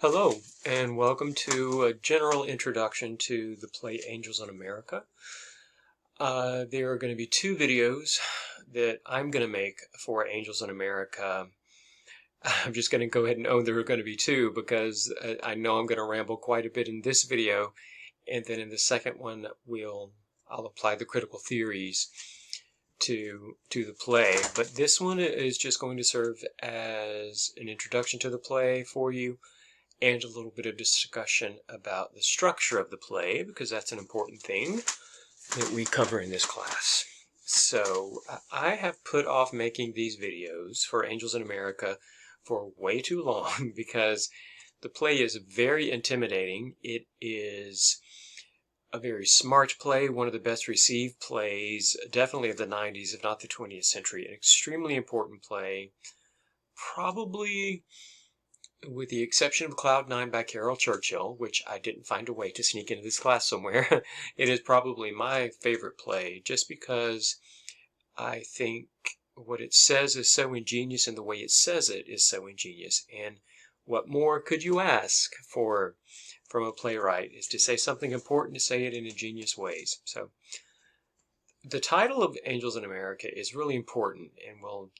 Hello, and welcome to a general introduction to the play Angels in America. There are going to be two videos that I'm going to make for Angels in America. I'm just going to go ahead and own there are going to be two because I know I'm going to ramble quite a bit in this video, and then in the second one I'll apply the critical theories to the play. But this one is just going to serve as an introduction to the play for you, and a little bit of discussion about the structure of the play, because that's an important thing that we cover in this class. So I have put off making these videos for Angels in America for way too long because the play is very intimidating. It is a very smart play, one of the best received plays, definitely of the 90s, if not the 20th century. An extremely important play, probably with the exception of Cloud Nine by Caryl Churchill, which I didn't find a way to sneak into this class somewhere. It is probably my favorite play just because I think what it says is so ingenious and the way it says it is so ingenious. And what more could you ask from a playwright is to say something important, to say it in ingenious ways. So the title of Angels in America is really important, and we'll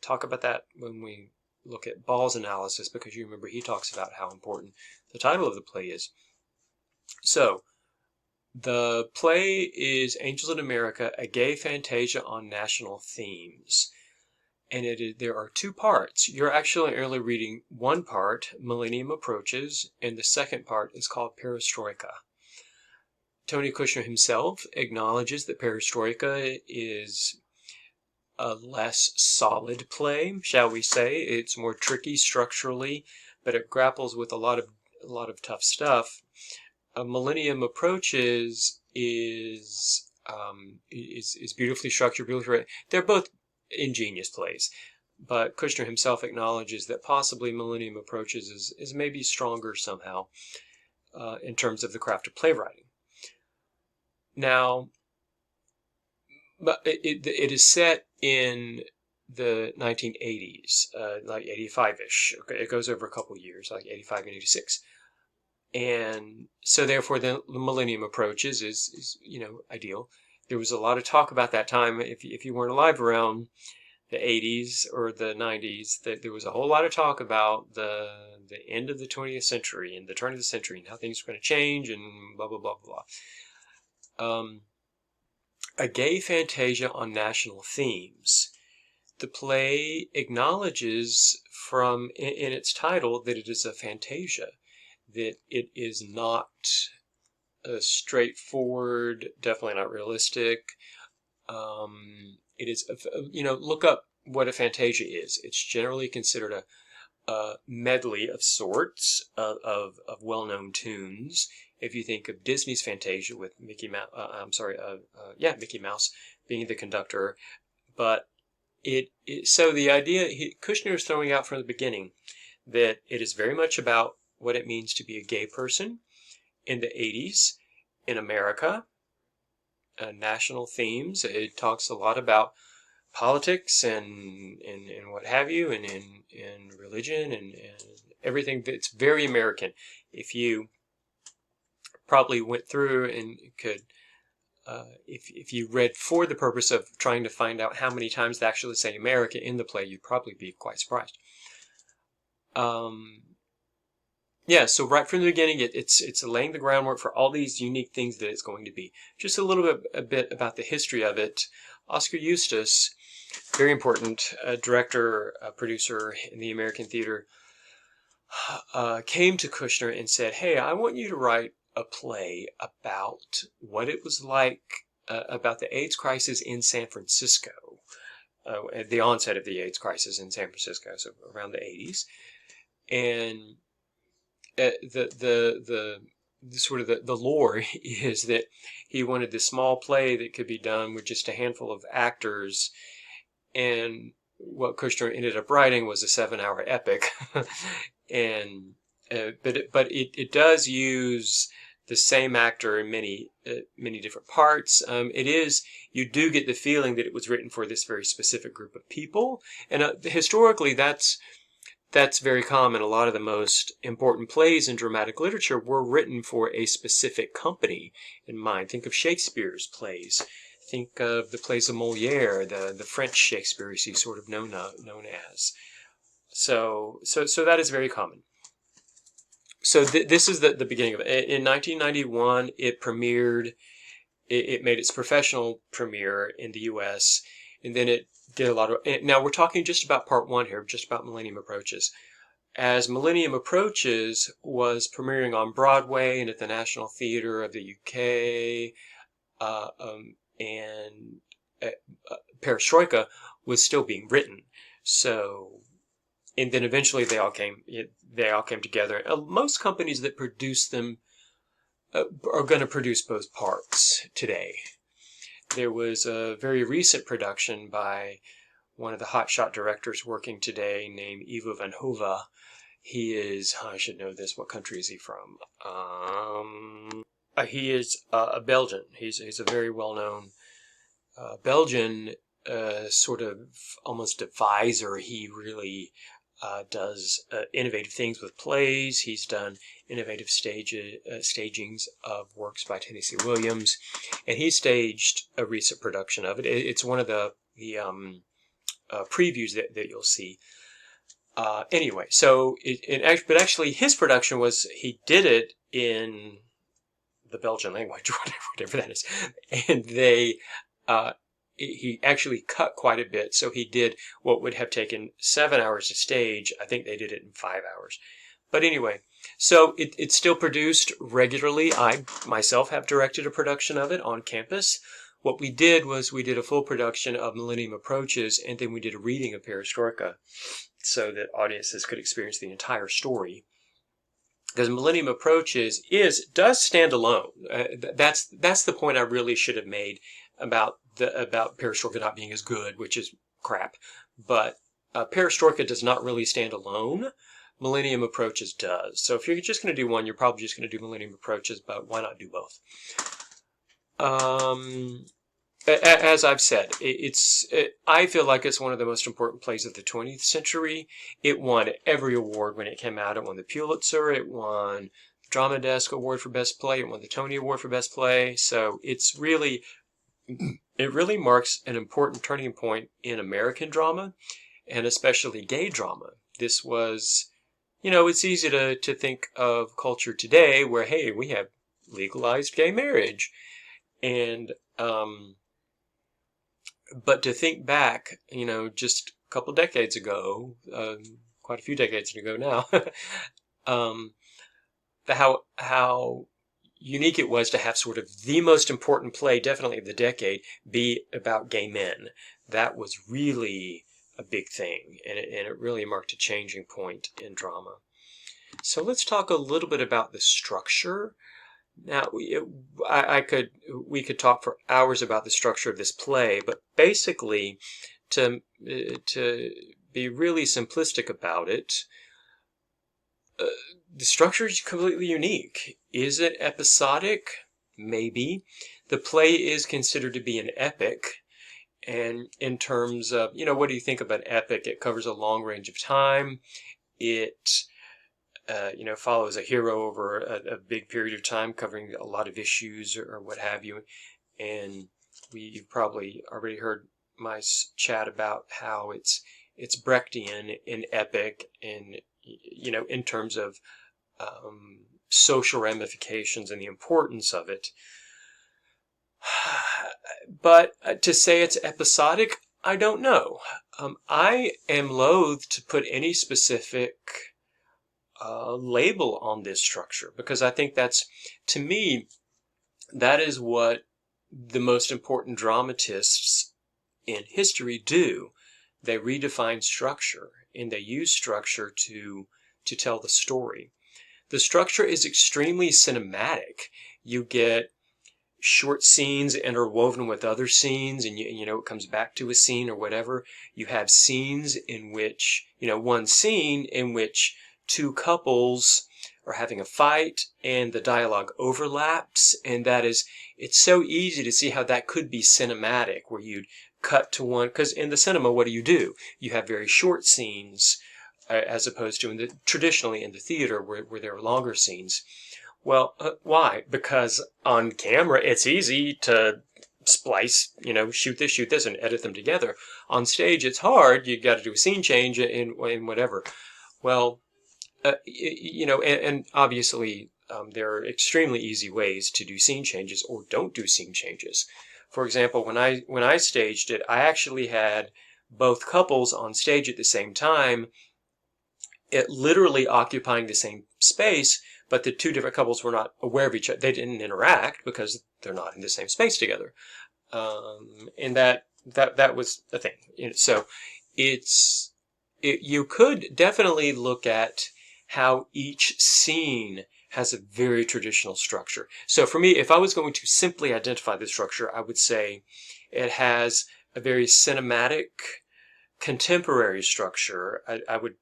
talk about that when we look at Ball's analysis, because you remember he talks about how important the title of the play is. So, the play is Angels in America, a gay fantasia on national themes. And there are two parts. You're actually only reading one part, Millennium Approaches, and the second part is called Perestroika. Tony Kushner himself acknowledges that Perestroika is a less solid play, shall we say. It's more tricky structurally, but it grapples with a lot of tough stuff. Millennium Approaches is beautifully structured, beautifully. They're both ingenious plays, but Kushner himself acknowledges that possibly Millennium Approaches is maybe stronger somehow in terms of the craft of playwriting. Now, but it is set in the 1980s, like 85-ish. Okay, it goes over a couple years, like 85 and 86. And so therefore the Millennium Approaches is ideal. There was a lot of talk about that time, if you weren't alive around the 80s or the 90s, that there was a whole lot of talk about the end of the 20th century and the turn of the century and how things were going to change and blah, blah, blah, blah. A gay fantasia on national themes. The play acknowledges in its title that it is a fantasia, that it is not a straightforward, definitely not realistic. It is, look up what a fantasia is. It's generally considered a medley of sorts of well-known tunes. If you think of Disney's Fantasia with Mickey Mouse, Mickey Mouse being the conductor, but so the idea Kushner is throwing out from the beginning that it is very much about what it means to be a gay person in the 80s in America, national themes. It talks a lot about politics and what have you, and religion and everything that's very American. If you probably went through and could, if you read for the purpose of trying to find out how many times they actually say America in the play, you'd probably be quite surprised. Yeah, so right from the beginning, it's laying the groundwork for all these unique things that it's going to be. Just a bit about the history of it. Oskar Eustis, very important director, producer in the American theater, came to Kushner and said, "Hey, I want you to write a play about what it was like about the AIDS crisis in San Francisco, at the onset of the AIDS crisis in San Francisco, so around the 80s, and the sort of the lore is that he wanted this small play that could be done with just a handful of actors, and what Kushner ended up writing was a 7-hour epic, and but it does use the same actor in many different parts. You do get the feeling that it was written for this very specific group of people, and historically that's that's very common. A lot of the most important plays in dramatic literature were written for a specific company in mind. Think of Shakespeare's plays. Think of the plays of Moliere, the French Shakespeare is sort of known as. So that is very common. So this is the beginning of it. In 1991, it premiered. It made its professional premiere in the U.S., and then it did a lot of. Now we're talking just about part one here, just about Millennium Approaches. As Millennium Approaches was premiering on Broadway and at the National Theatre of the UK, and Perestroika was still being written. So, and then eventually they all came together. Most companies that produce them are going to produce both parts today. There was a very recent production by one of the hotshot directors working today named Ivo van Hove. He is, I should know this, what country is he from? He is a Belgian. He's a very well-known Belgian sort of almost advisor. He really does innovative things with plays. He's done innovative stagings of works by Tennessee Williams, and he staged a recent production of it. It's one of the previews that you'll see. Anyway, so but actually his production was, he did it in the Belgian language, whatever that is, and he actually cut quite a bit, so he did what would have taken 7 hours to stage. I think they did it in 5 hours. But anyway, so it's still produced regularly. I myself have directed a production of it on campus. What we did was we did a full production of Millennium Approaches, and then we did a reading of Perestroika so that audiences could experience the entire story. Because Millennium Approaches does stand alone. That's the point I really should have made about Perestroika not being as good, which is crap. But Perestroika does not really stand alone. Millennium Approaches does. So if you're just going to do one, you're probably just going to do Millennium Approaches, but why not do both? As I've said, I feel like it's one of the most important plays of the 20th century. It won every award when it came out. It won the Pulitzer. It won the Drama Desk Award for Best Play. It won the Tony Award for Best Play. So it really marks an important turning point in American drama, and especially gay drama. This was, it's easy to think of culture today where, hey, we have legalized gay marriage. And, but to think back, just a couple decades ago, quite a few decades ago now, how unique it was to have sort of the most important play, definitely of the decade, be about gay men. That was really a big thing, and it really marked a changing point in drama. So let's talk a little bit about the structure. Now, we could talk for hours about the structure of this play, but basically, to be really simplistic about it, the structure is completely unique. Is it episodic? Maybe. The play is considered to be an epic, and in terms of, what do you think of an epic? It covers a long range of time. It follows a hero over a big period of time, covering a lot of issues or what have you. And you've probably already heard my chat about how it's Brechtian in epic, and in terms of social ramifications and the importance of it. But to say it's episodic, I don't know. I am loath to put any specific label on this structure, because I think to me, that is what the most important dramatists in history do. They redefine structure, and they use structure to tell the story. The structure is extremely cinematic. You get short scenes interwoven with other scenes, and it comes back to a scene or whatever. You have scenes in which, one scene in which two couples are having a fight and the dialogue overlaps, and it's so easy to see how that could be cinematic, where you'd cut to one, because in the cinema, what do? You have very short scenes, as opposed to traditionally in the theater where there are longer scenes. Well, why? Because on camera it's easy to splice, shoot this, and edit them together. On stage it's hard. You got to do a scene change in whatever. Well, and obviously there are extremely easy ways to do scene changes or don't do scene changes. For example, when I staged it, I actually had both couples on stage at the same time, it literally occupying the same space, but the two different couples were not aware of each other. They didn't interact because they're not in the same space together. And that was a thing. So you could definitely look at how each scene has a very traditional structure. So for me, if I was going to simply identify the structure, I would say it has a very cinematic, contemporary structure. I would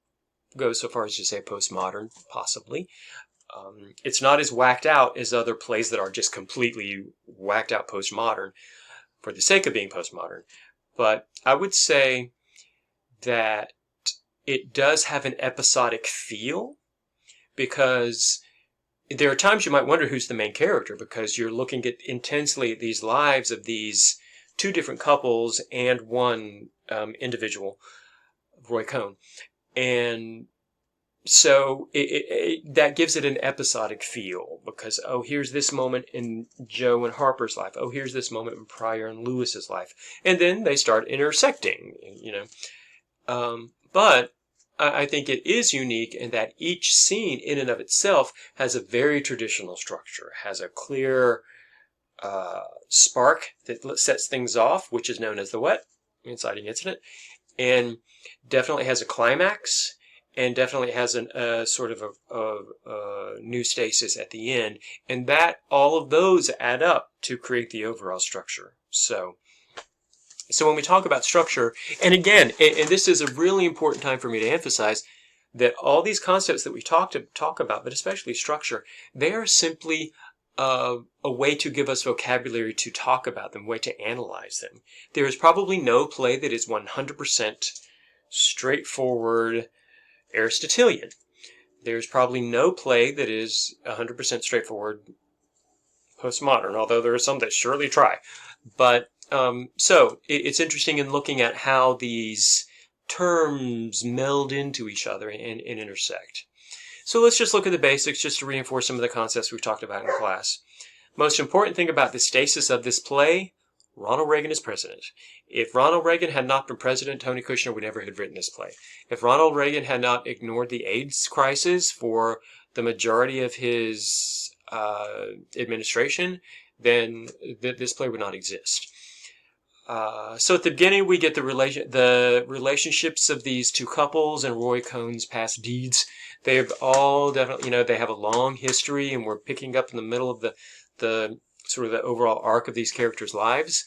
go so far as to say postmodern, possibly. It's not as whacked out as other plays that are just completely whacked out postmodern for the sake of being postmodern. But I would say that it does have an episodic feel, because there are times you might wonder who's the main character, because you're looking at intensely at these lives of these two different couples and one individual, Roy Cohn. And so that gives it an episodic feel, because, oh, here's this moment in Joe and Harper's life. Oh, here's this moment in Pryor and Lewis's life. And then they start intersecting, But I think it is unique in that each scene in and of itself has a very traditional structure, has a clear spark that sets things off, which is known as the wet inciting incident, and definitely has a climax, and definitely has a sort of a new stasis at the end, and that all of those add up to create the overall structure. So when we talk about structure, and again, and this is a really important time for me to emphasize that all these concepts that we talk about, but especially structure, they are simply a way to give us vocabulary to talk about them, a way to analyze them. There is probably no play that is 100% straightforward Aristotelian. There's probably no play that is 100% straightforward postmodern, although there are some that surely try. But so it's interesting in looking at how these terms meld into each other and intersect. So let's just look at the basics just to reinforce some of the concepts we've talked about in class. Most important thing about the stasis of this play, Ronald Reagan is president. If Ronald Reagan had not been president, Tony Kushner would never have written this play. If Ronald Reagan had not ignored the AIDS crisis for the majority of his administration, then this play would not exist. So at the beginning, we get the relationships of these two couples and Roy Cohn's past deeds. They've all definitely, they have a long history, and we're picking up in the middle of the sort of the overall arc of these characters' lives.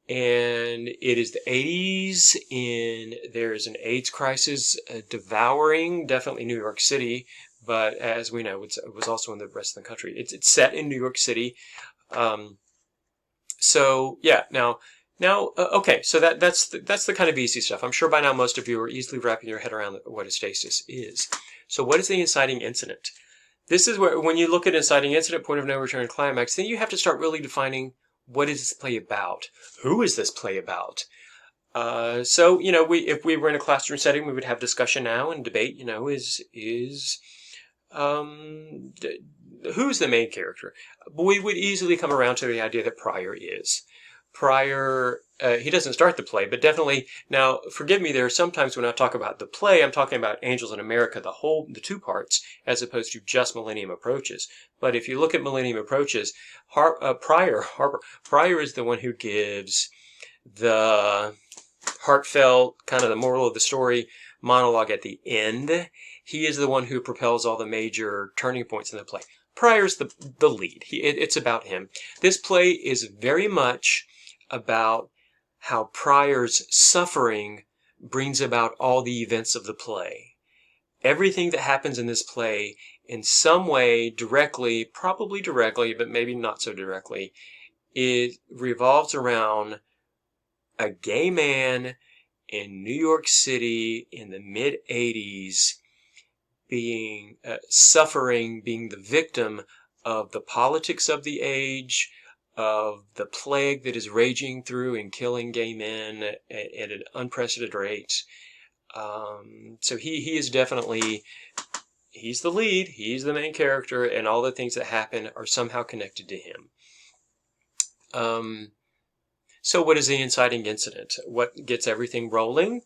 And it is the 80s, and there's an AIDS crisis devouring definitely New York City, but as we know, it was also in the rest of the country. It's set in New York City. So yeah, now, okay, so that's the kind of easy stuff. I'm sure by now most of you are easily wrapping your head around what a stasis is. So what is the inciting incident? This is where, when you look at inciting incident, point of no return, climax, then you have to start really defining what is this play about? Who is this play about? So, if we were in a classroom setting, we would have discussion now and debate, who's the main character? But we would easily come around to the idea that Pryor is. Pryor, he doesn't start the play, but definitely, now, forgive me, there are sometimes when I talk about the play, I'm talking about Angels in America, the two parts, as opposed to just Millennium Approaches. But if you look at Millennium Approaches, Pryor is the one who gives the heartfelt, kind of the moral of the story monologue at the end. He is the one who propels all the major turning points in the play. Pryor's the lead. It's about him. This play is very much about how Pryor's suffering brings about all the events of the play. Everything that happens in this play, in some way, directly, probably directly, but maybe not so directly, it revolves around a gay man in New York City in the mid-'80s, being suffering, being the victim of the politics of the age, of the plague that is raging through and killing gay men at an unprecedented rate. So he is definitely, he's the lead, he's the main character, and all the things that happen are somehow connected to him. So what is the inciting incident? What gets everything rolling?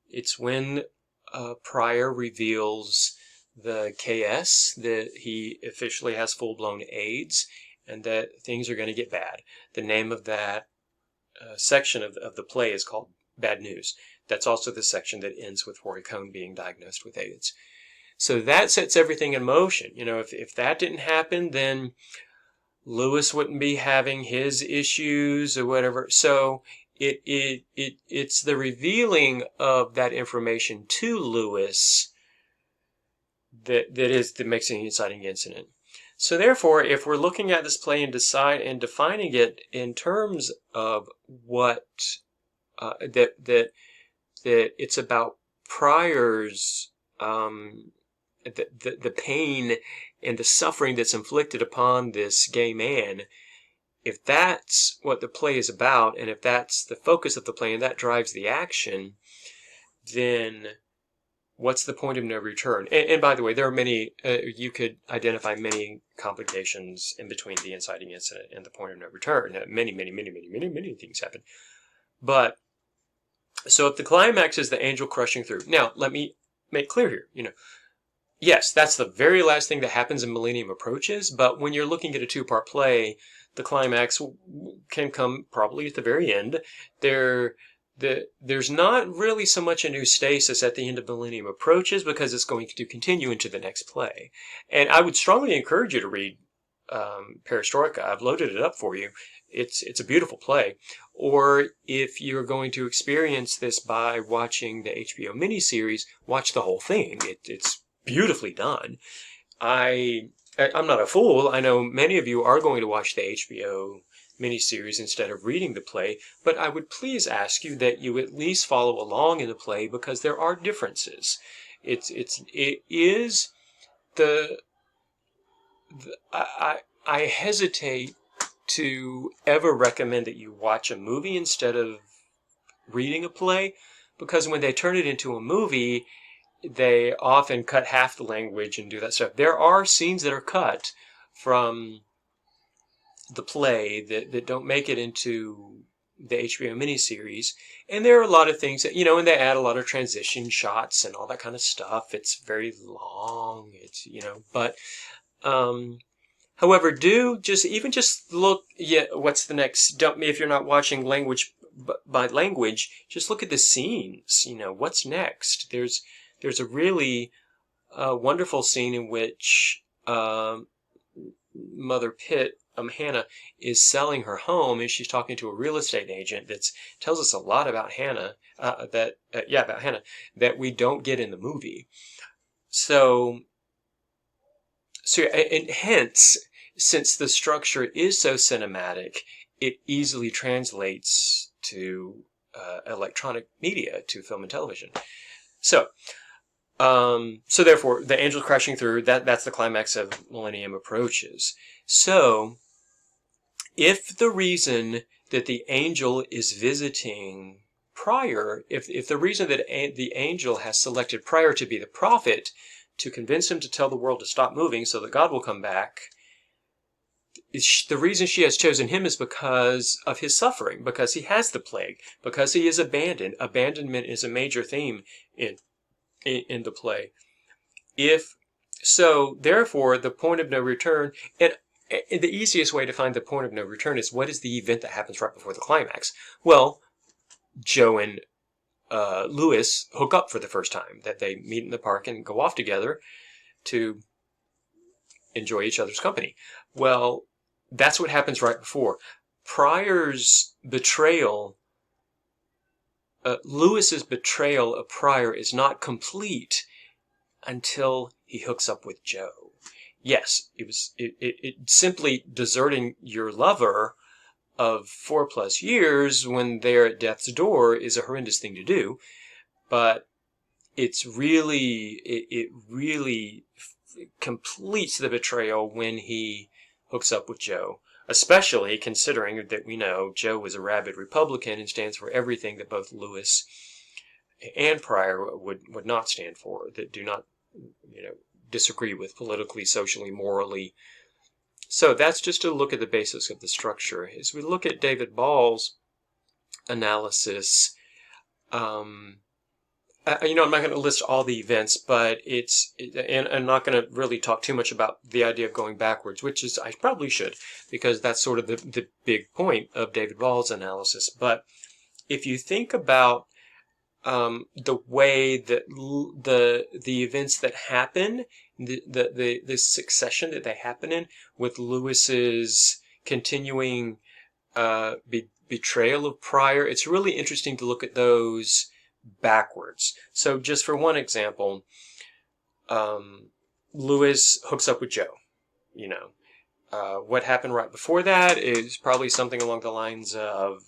It's when Pryor reveals the KS that he officially has full-blown AIDS and that things are going to get bad. The name of that section of the play is called Bad News. That's also the section that ends with Roy Cohn being diagnosed with AIDS. So that sets everything in motion. You know, if that didn't happen, then Lewis wouldn't be having his issues or whatever. So it's the revealing of that information to Lewis that makes an inciting incident. So therefore, if we're looking at this play and defining it in terms of what that it's about Pryor's the pain and the suffering that's inflicted upon this gay man, if that's what the play is about, and if that's the focus of the play and that drives the action, then what's the point of no return? And by the way, there are many, you could identify many complications in between the inciting incident and the point of no return. Many things happen. But, so if the climax is the angel crushing through. Now, let me make clear here, you know, yes, that's the very last thing that happens in Millennium Approaches, but when you're looking at a two-part play, the climax can come probably at the very end. There's not really so much a new stasis at the end of Millennium Approaches because it's going to continue into the next play. And I would strongly encourage you to read Perestroika. I've loaded it up for you. It's a beautiful play. Or if you're going to experience this by watching the HBO miniseries, watch the whole thing. It's beautifully done. I'm not a fool. I know many of you are going to watch the HBO miniseries instead of reading the play, but I would please ask you that you at least follow along in the play because there are differences. I hesitate to ever recommend that you watch a movie instead of reading a play, because when they turn it into a movie, they often cut half the language and do that stuff. There are scenes that are cut from the play that don't make it into the HBO miniseries, and there are a lot of things that, you know, and they add a lot of transition shots and all that kind of stuff. It's very long, it's, you know, but however, just look, what's the next, if you're not watching language by language, just look at the scenes, you know, what's next. There's a really wonderful scene in which Mother Pitt, Hannah, is selling her home, and she's talking to a real estate agent that tells us a lot about Hannah, about Hannah, that we don't get in the movie. So and hence, since the structure is so cinematic, it easily translates to electronic media, to film and television. So therefore, the angel crashing through, that's the climax of Millennium Approaches. So, if the reason that the angel is visiting Pryor, if the reason that the angel has selected Pryor to be the prophet, to convince him to tell the world to stop moving so that God will come back, the reason she has chosen him is because of his suffering, because he has the plague, because he is abandoned. Abandonment is a major theme in the play. Therefore, the point of no return, and the easiest way to find the point of no return is, what is the event that happens right before the climax? Well, Joe and Lewis hook up for the first time, that they meet in the park and go off together to enjoy each other's company. Well, that's what happens right before. Pryor's betrayal, Lewis's betrayal of Pryor is not complete until he hooks up with Joe. Yes, it simply deserting your lover of 4+ years when they're at death's door is a horrendous thing to do, but it really completes the betrayal when he hooks up with Joe, especially considering that we know Joe was a rabid Republican and stands for everything that both Lewis and Pryor would not stand for, that do not, disagree with politically, socially, morally. So that's just a look at the basics of the structure. As we look at David Ball's analysis, I'm not going to list all the events, but and I'm not going to really talk too much about the idea of going backwards, which is, I probably should, because that's sort of the big point of David Ball's analysis. But if you think about the way that the events that happen, the succession that they happen in, with Lewis's continuing betrayal of Pryor, it's really interesting to look at those backwards. So just for one example, Lewis hooks up with Joe. What happened right before that is probably something along the lines of,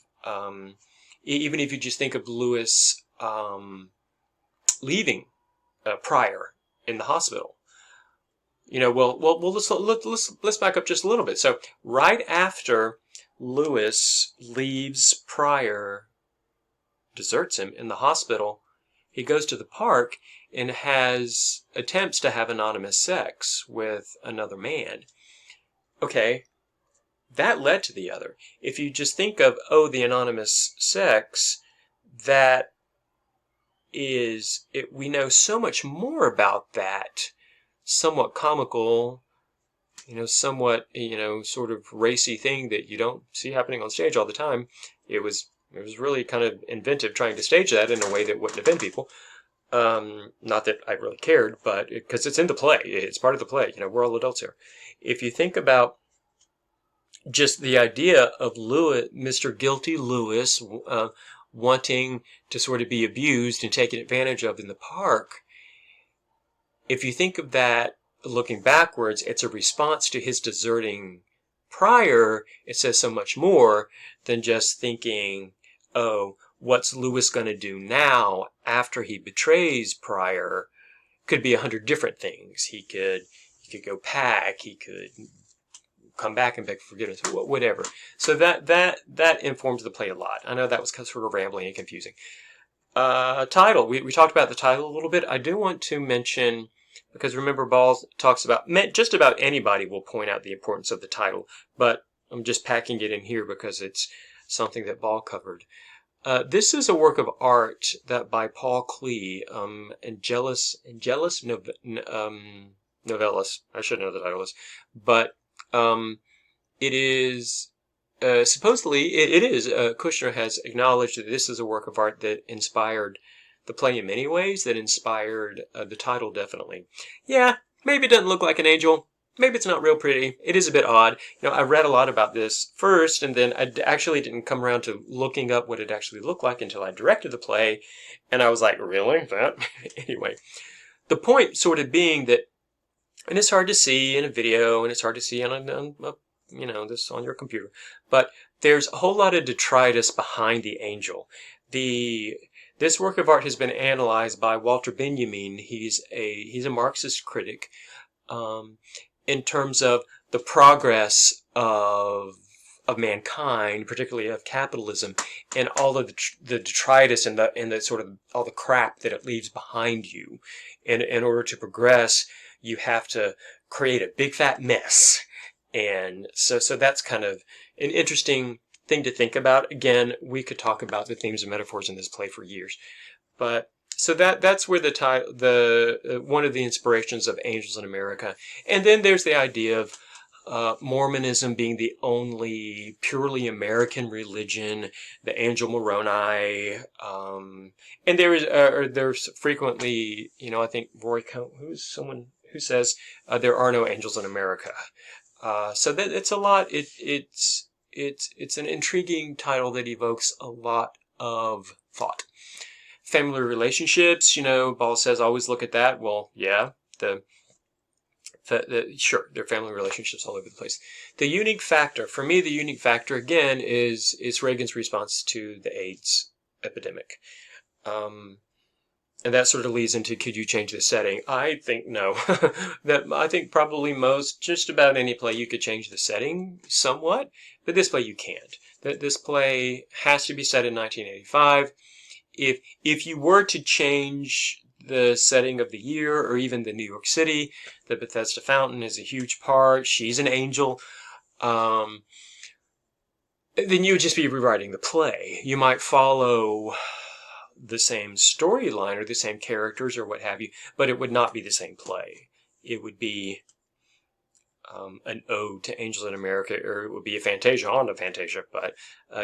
even if you just think of Lewis leaving Pryor in the hospital. Let's back up just a little bit. So right after Lewis leaves Pryor, deserts him in the hospital, he goes to the park and attempts to have anonymous sex with another man. Okay, that led to the other. If you just think of, the anonymous sex, we know so much more about that somewhat comical, somewhat, sort of racy thing that you don't see happening on stage all the time. It was really kind of inventive trying to stage that in a way that wouldn't offend people. Not that I really cared, but because it's in the play, it's part of the play. We're all adults here. If you think about just the idea of Lewis, Mr. Guilty Lewis, wanting to sort of be abused and taken advantage of in the park, if you think of that looking backwards, it's a response to his deserting Pryor. It says so much more than just thinking, what's Lewis going to do now after he betrays Pryor? Could be 100 different things. He could go pack. He could come back and beg for forgiveness, whatever. So that informs the play a lot. I know that was sort of rambling and confusing. Title. We talked about the title a little bit. I do want to mention, because remember, Ball talks about, just about anybody will point out the importance of the title, but I'm just packing it in here because it's something that Ball covered. This is a work of art that by Paul Klee, Angelus Novellis. I should know the title is, but it is supposedly it is. Kushner has acknowledged that this is a work of art that inspired the play in many ways, that inspired the title definitely. Yeah, maybe it doesn't look like an angel. Maybe it's not real pretty. It is a bit odd. I read a lot about this first, and then I actually didn't come around to looking up what it actually looked like until I directed the play, and I was like, really? That? Anyway, the point sort of being that, and it's hard to see in a video, and it's hard to see on this on your computer, but there's a whole lot of detritus behind the angel. This work of art has been analyzed by Walter Benjamin. He's a Marxist critic, in terms of the progress of mankind, particularly of capitalism, and all of the detritus and the sort of all the crap that it leaves behind you. And in order to progress, you have to create a big fat mess. And so that's kind of an interesting thing to think about. Again, we could talk about the themes and metaphors in this play for years, but so that's where one of the inspirations of Angels in America. And then there's the idea of Mormonism being the only purely American religion, the Angel Moroni, and there's frequently, I think Roy Cohn, who's someone who says there are no angels in America. So that it's a lot. It's an intriguing title that evokes a lot of thought. Family relationships, Ball says always look at that. Well, yeah, the Sure, their family relationships all over the place. The unique factor, for me, the unique factor again is Reagan's response to the AIDS epidemic. And that sort of leads into, could you change the setting? I think no. I think probably just about any play you could change the setting somewhat, but this play you can't. This play has to be set in 1985. If you were to change the setting of the year or even the New York City, the Bethesda Fountain is a huge part. She's an angel. Then you would just be rewriting the play. You might follow the same storyline or the same characters or what have you, but it would not be the same play. It would be an ode to Angels in America, or it would be a Fantasia on a Fantasia, but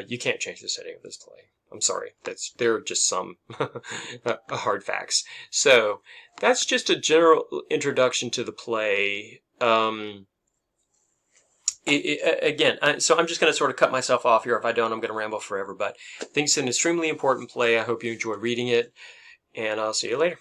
you can't change the setting of this play. I'm sorry. There are just some hard facts. So that's just a general introduction to the play. Again, so I'm just going to sort of cut myself off here. If I don't, I'm going to ramble forever. But I think it's an extremely important play. I hope you enjoy reading it, and I'll see you later.